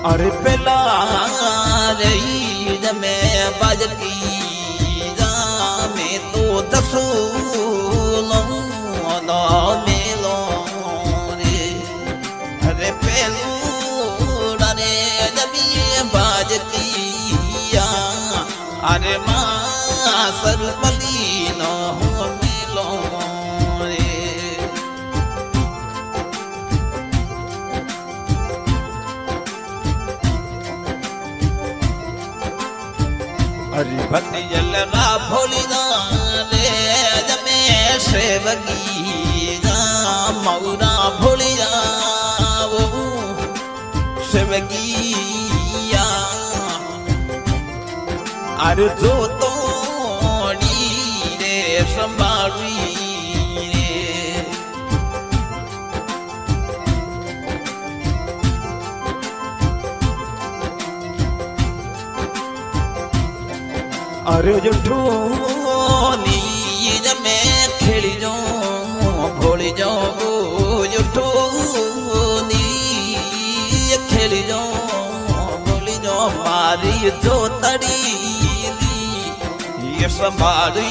अरे पेला रही में बाजती में तो दसूलो मेलो रे। अरे पेलू रे जमी बाजती अरे माँ सरपली नो मेलो रे। अरे भक्ति जलरा भोली रे जमे सेवगी मऊरा भोली वो सेवगी अरे जो तोड़ी रे संभाली अरे जुठो नीज में खेली जो भोली जो जुठो नी खेली जो भोली जो मारी जो तड़ी ये संभाली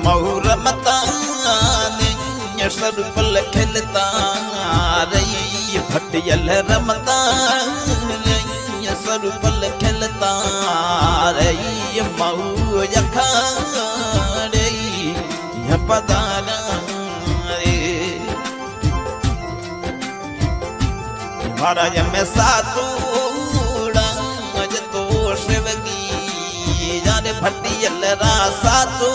मऊर मता सरपल खेलता रही भटियल रमता सरपल खेलता रही मऊ यखा रही पदाना रे। महाराज में सातूड़ा तो शिवगी जाने भटियल रा सातू